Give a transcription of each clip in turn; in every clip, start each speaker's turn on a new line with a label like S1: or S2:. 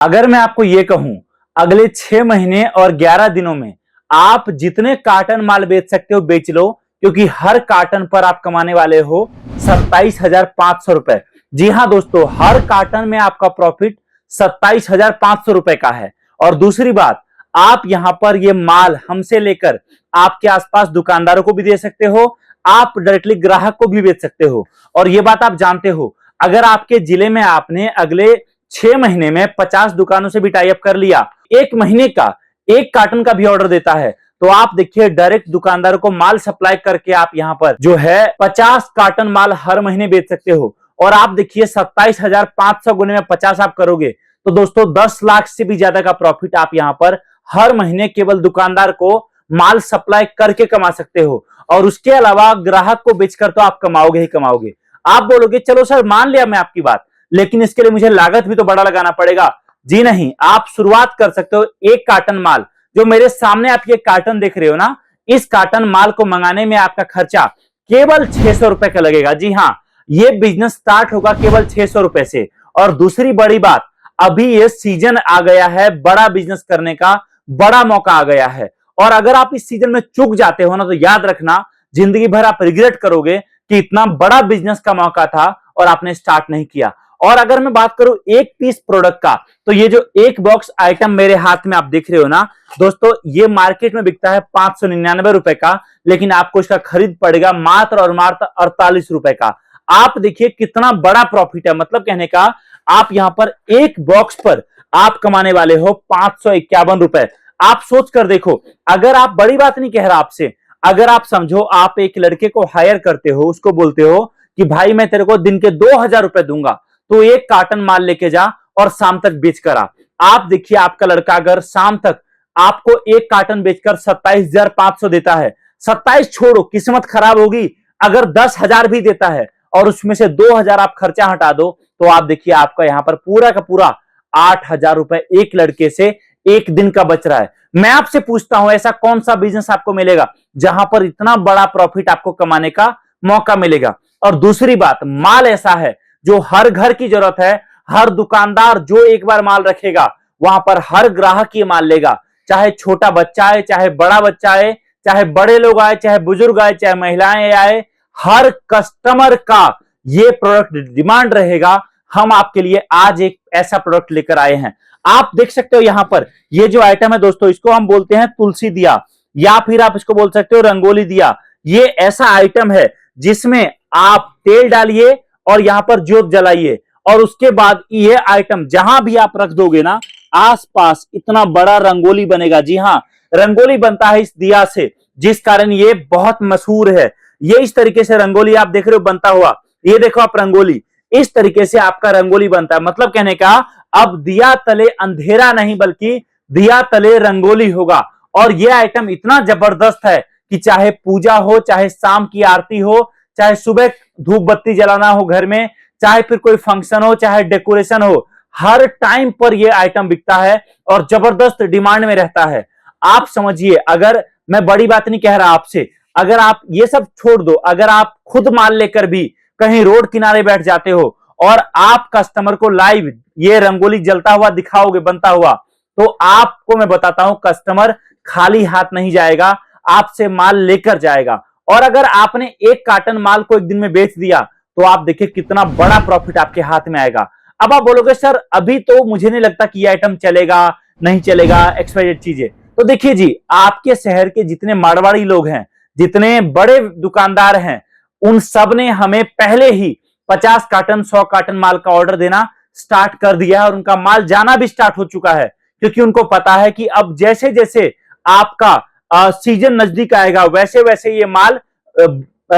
S1: अगर मैं आपको ये कहूं अगले 6 महीने और 11 दिनों में आप जितने कार्टन माल बेच सकते हो बेच लो, क्योंकि हर कार्टन पर आप कमाने वाले हो 27,500 रुपए। जी हां दोस्तों, हर कार्टन में आपका प्रॉफिट 27,500 रुपए का है। और दूसरी बात, आप यहां पर ये माल हमसे लेकर आपके आसपास दुकानदारों को भी दे सकते हो, आप डायरेक्टली ग्राहक को भी बेच सकते हो। और ये बात आप जानते हो, अगर आपके जिले में आपने अगले 6 महीने में 50 दुकानों से भी टाई अप कर लिया, एक महीने का एक कार्टन का भी ऑर्डर देता है, तो आप देखिए डायरेक्ट दुकानदारों को माल सप्लाई करके आप यहां पर जो है 50 कार्टन माल हर महीने बेच सकते हो। और आप देखिए 27,500 गुने में 50 आप करोगे तो दोस्तों 10 लाख से भी ज्यादा का प्रॉफिट आप यहां पर हर महीने केवल दुकानदार को माल सप्लाई करके कमा सकते हो। और उसके अलावा ग्राहक को बेचकर तो आप कमाओगे ही कमाओगे। आप बोलोगे चलो सर मान लिया मैं आपकी बात, लेकिन इसके लिए मुझे लागत भी तो बड़ा लगाना पड़ेगा। जी नहीं, आप शुरुआत कर सकते हो एक कार्टन माल, जो मेरे सामने आप ये कार्टन देख रहे हो ना, इस कार्टन माल को मंगाने में आपका खर्चा केवल 600 रुपए का लगेगा। जी हां, ये बिजनेस स्टार्ट होगा केवल 600 रुपए से। और दूसरी बड़ी बात, अभी ये सीजन आ गया है बड़ा बिजनेस करने का, बड़ा मौका आ गया है। और अगर आप इस सीजन में चूक जाते हो ना, तो याद रखना जिंदगी भर आप रिग्रेट करोगे कि इतना बड़ा बिजनेस का मौका था और आपने स्टार्ट नहीं किया। और अगर मैं बात करूं एक पीस प्रोडक्ट का, तो ये जो एक बॉक्स आइटम मेरे हाथ में आप देख रहे हो ना दोस्तों, ये मार्केट में बिकता है 599 रुपए का, लेकिन आपको इसका खरीद पड़ेगा मात्र और मात्र 48 रुपए का। आप देखिए कितना बड़ा प्रॉफिट है। मतलब कहने का आप यहां पर एक बॉक्स पर आप कमाने वाले हो 551 रुपए। आप सोच कर देखो, अगर आप, बड़ी बात नहीं कह रहा आपसे, अगर आप समझो आप एक लड़के को हायर करते हो, उसको बोलते हो कि भाई मैं तेरे को दिन के 2,000 रुपए दूंगा, तो एक कार्टन माल लेके जा और शाम तक बेच कर आ। आप देखिए आपका लड़का अगर शाम तक आपको एक कार्टन बेचकर 27,500 देता है, 27 छोड़ो, किस्मत खराब होगी अगर 10,000 भी देता है और उसमें से 2,000 आप खर्चा हटा दो, तो आप देखिए आपका यहां पर पूरा का पूरा 8,000 रुपए एक लड़के से एक दिन का बच रहा है। मैं आपसे पूछता हूं, ऐसा कौन सा बिजनेस आपको मिलेगा जहां पर इतना बड़ा प्रॉफिट आपको कमाने का मौका मिलेगा। और दूसरी बात, माल ऐसा है जो हर घर की जरूरत है। हर दुकानदार जो एक बार माल रखेगा वहां पर हर ग्राहक ये माल लेगा, चाहे छोटा बच्चा है, चाहे बड़ा बच्चा है, चाहे बड़े लोग आए, चाहे बुजुर्ग आए, चाहे महिलाएं आए, हर कस्टमर का ये प्रोडक्ट डिमांड रहेगा। हम आपके लिए आज एक ऐसा प्रोडक्ट लेकर आए हैं। आप देख सकते हो यहां पर ये जो आइटम है दोस्तों, इसको हम बोलते हैं तुलसी दिया, या फिर आप इसको बोल सकते हो रंगोली दिया। ये ऐसा आइटम है जिसमें आप तेल डालिए और यहां पर ज्योत जलाइए, और उसके बाद ये आइटम जहां भी आप रख दोगे ना, आसपास इतना बड़ा रंगोली बनेगा। जी हां, रंगोली बनता है इस दिया से, जिस कारण ये बहुत मशहूर है। ये इस तरीके से रंगोली आप देख रहे हो बनता हुआ, ये देखो आप रंगोली, इस तरीके से आपका रंगोली बनता है। मतलब कहने का अब दिया तले अंधेरा नहीं बल्कि दिया तले रंगोली होगा। और यह आइटम इतना जबरदस्त है कि चाहे पूजा हो, चाहे शाम की आरती हो, चाहे सुबह धूप बत्ती जलाना हो घर में, चाहे फिर कोई फंक्शन हो, चाहे डेकोरेशन हो, हर टाइम पर यह आइटम बिकता है और जबरदस्त डिमांड में रहता है। आप समझिए, अगर मैं बड़ी बात नहीं कह रहा आपसे, अगर आप ये सब छोड़ दो, अगर आप खुद माल लेकर भी कहीं रोड किनारे बैठ जाते हो और आप कस्टमर को लाइव ये रंगोली जलता हुआ दिखाओगे बनता हुआ, तो आपको मैं बताता हूं कस्टमर खाली हाथ नहीं जाएगा, आपसे माल लेकर जाएगा। और अगर आपने एक कार्टन माल को एक दिन में बेच दिया, तो आप देखिए कितना बड़ा प्रॉफिट आपके हाथ में आएगा। अब आप बोलोगे सर अभी तो मुझे नहीं लगता कि ये आइटम चलेगा, नहीं चलेगा, एक्सपायर्ड चीजें। तो देखिए जी, आपके शहर के जितने मारवाड़ी लोग हैं, जितने बड़े दुकानदार हैं, उन सब ने हमें पहले ही 50 कार्टन 100 कार्टन माल का ऑर्डर देना स्टार्ट कर दिया है, और उनका माल जाना भी स्टार्ट हो चुका है। क्योंकि उनको पता है कि अब जैसे जैसे आपका सीजन नजदीक आएगा, वैसे वैसे ये माल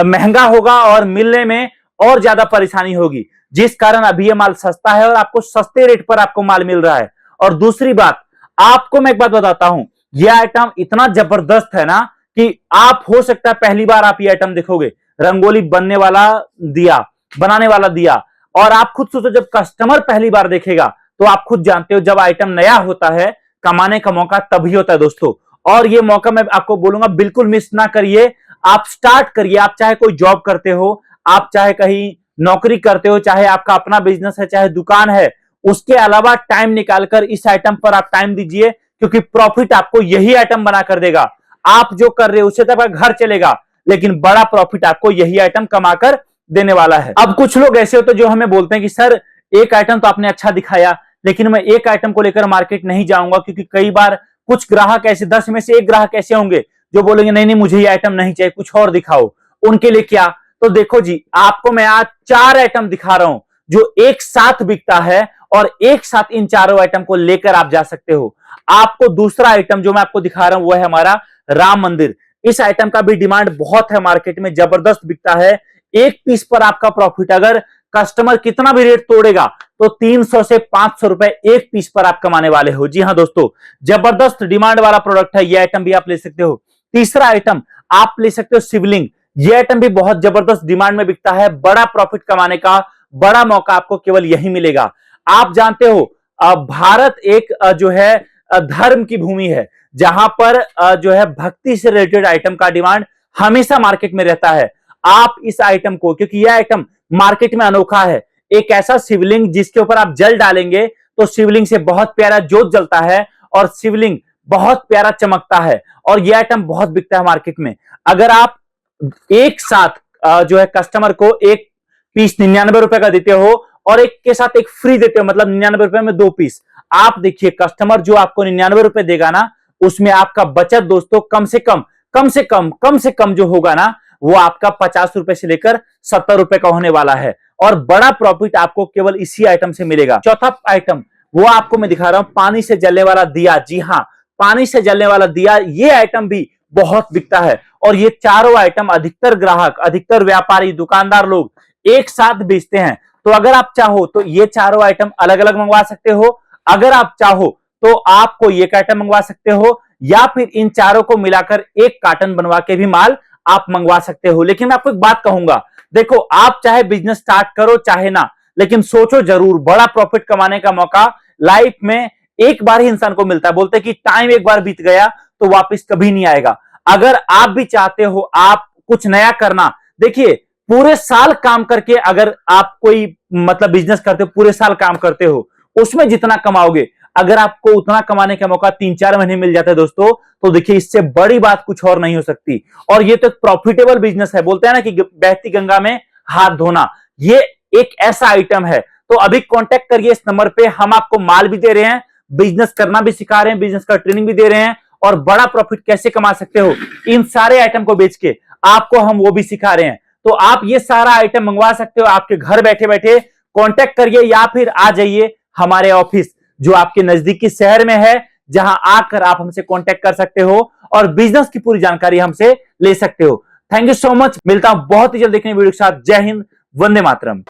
S1: महंगा होगा और मिलने में और ज्यादा परेशानी होगी, जिस कारण अभी ये माल सस्ता है और आपको सस्ते रेट पर आपको माल मिल रहा है। और दूसरी बात, आपको मैं एक बात बताता हूं, यह आइटम इतना जबरदस्त है ना कि आप, हो सकता है पहली बार आप ये आइटम देखोगे, रंगोली बनने वाला दिया, बनाने वाला दिया। और आप खुद सोचो, जब कस्टमर पहली बार देखेगा, तो आप खुद जानते हो जब आइटम नया होता है, कमाने का मौका तभी होता है दोस्तों। और ये मौका मैं आपको बोलूंगा बिल्कुल मिस ना करिए। आप स्टार्ट करिए। आप चाहे कोई जॉब करते हो, आप चाहे कहीं नौकरी करते हो, चाहे आपका अपना बिजनेस है, चाहे दुकान है, उसके अलावा टाइम निकालकर इस आइटम पर आप टाइम दीजिए, क्योंकि प्रॉफिट आपको यही आइटम बना कर देगा। आप जो कर रहे हो उससे तो आपका घर चलेगा, लेकिन बड़ा प्रॉफिट आपको यही आइटम कमाकर देने वाला है। अब कुछ लोग ऐसे होते जो हमें बोलते हैं कि सर एक आइटम तो आपने अच्छा दिखाया, लेकिन मैं एक आइटम को लेकर मार्केट नहीं जाऊंगा, क्योंकि कई बार कुछ ग्राहक ऐसे 10 में से एक ग्राहक ऐसे होंगे जो बोलेंगे नहीं नहीं मुझे ये आइटम नहीं चाहिए, कुछ और दिखाओ। उनके लिए क्या? तो देखो जी, आपको मैं आज 4 आइटम दिखा रहा हूं जो एक साथ बिकता है, और एक साथ इन चारों आइटम को लेकर आप जा सकते हो। आपको दूसरा आइटम जो मैं आपको दिखा रहा हूं वो है हमारा राम मंदिर। इस आइटम का भी डिमांड बहुत है, मार्केट में जबरदस्त बिकता है। एक पीस पर आपका प्रॉफिट अगर कस्टमर कितना भी रेट तोड़ेगा तो 300 से 500 रुपए एक पीस पर आप कमाने वाले हो। जी हां दोस्तों, जबरदस्त डिमांड वाला प्रोडक्ट है, ये आइटम भी आप ले सकते हो। तीसरा आइटम आप ले सकते हो शिवलिंग। ये आइटम भी बहुत जबरदस्त डिमांड में बिकता है। बड़ा प्रॉफिट कमाने का बड़ा मौका आपको केवल यही मिलेगा। आप जानते हो भारत एक जो है धर्म की भूमि है, जहां पर जो है भक्ति से रिलेटेड आइटम का डिमांड हमेशा मार्केट में रहता है। आप इस आइटम को, क्योंकि यह आइटम मार्केट में अनोखा है, एक ऐसा शिवलिंग जिसके ऊपर आप जल डालेंगे तो शिवलिंग से बहुत प्यारा जोत जलता है और शिवलिंग बहुत प्यारा चमकता है, और यह आइटम बहुत बिकता है मार्केट में। अगर आप एक साथ जो है कस्टमर को एक पीस 99 रुपए का देते हो और एक के साथ एक फ्री देते हो, मतलब 99 रुपए में 2 पीस, आप देखिए कस्टमर जो आपको 99 रुपए देगा ना, उसमें आपका बचत दोस्तों कम से कम जो होगा ना, वो आपका 50 रुपए से लेकर 70 रुपए का होने वाला है, और बड़ा प्रॉफिट आपको केवल इसी आइटम से मिलेगा। चौथा आइटम वो आपको मैं दिखा रहा हूं, पानी से जलने वाला दिया। जी हां, पानी से जलने वाला दिया, ये आइटम भी बहुत बिकता है, और ये चारों आइटम अधिकतर ग्राहक, अधिकतर व्यापारी, दुकानदार लोग एक साथ बेचते हैं। तो अगर आप चाहो तो ये चारों आइटम अलग अलग मंगवा सकते हो, अगर आप चाहो तो आप कोई एक आइटम मंगवा सकते हो, या फिर इन चारों को मिलाकर एक कार्टन बनवा के भी माल आप मंगवा सकते हो। लेकिन मैं आपको एक बात कहूंगा, देखो आप चाहे बिजनेस स्टार्ट करो चाहे ना, लेकिन सोचो जरूर, बड़ा प्रॉफिट कमाने का मौका लाइफ में एक बार ही इंसान को मिलता है। बोलते हैं कि टाइम एक बार बीत गया तो वापस कभी नहीं आएगा। अगर आप भी चाहते हो आप कुछ नया करना, देखिए पूरे साल काम करके अगर आप कोई मतलब बिजनेस करते हो, पूरे साल काम करते हो, उसमें जितना कमाओगे, अगर आपको उतना कमाने का मौका 3-4 महीने मिल जाता है दोस्तों, तो देखिए इससे बड़ी बात कुछ और नहीं हो सकती। और ये तो एक प्रॉफिटेबल बिजनेस है। बोलते हैं ना कि बहती गंगा में हाथ धोना, ये एक ऐसा आइटम है। तो अभी कांटेक्ट करिए इस नंबर पे, हम आपको माल भी दे रहे हैं, बिजनेस करना भी सिखा रहे हैं, बिजनेस का ट्रेनिंग भी दे रहे हैं, और बड़ा प्रॉफिट कैसे कमा सकते हो इन सारे आइटम को बेच के आपको हम वो भी सिखा रहे हैं। तो आप ये सारा आइटम मंगवा सकते हो आपके घर बैठे बैठे। कांटेक्ट करिए या फिर आ जाइए हमारे ऑफिस जो आपके नजदीकी शहर में है, जहां आकर आप हमसे कांटेक्ट कर सकते हो और बिजनेस की पूरी जानकारी हमसे ले सकते हो। थैंक यू सो मच, मिलता हूं बहुत ही जल्द देखने वीडियो के साथ। जय हिंद, वंदे मातरम।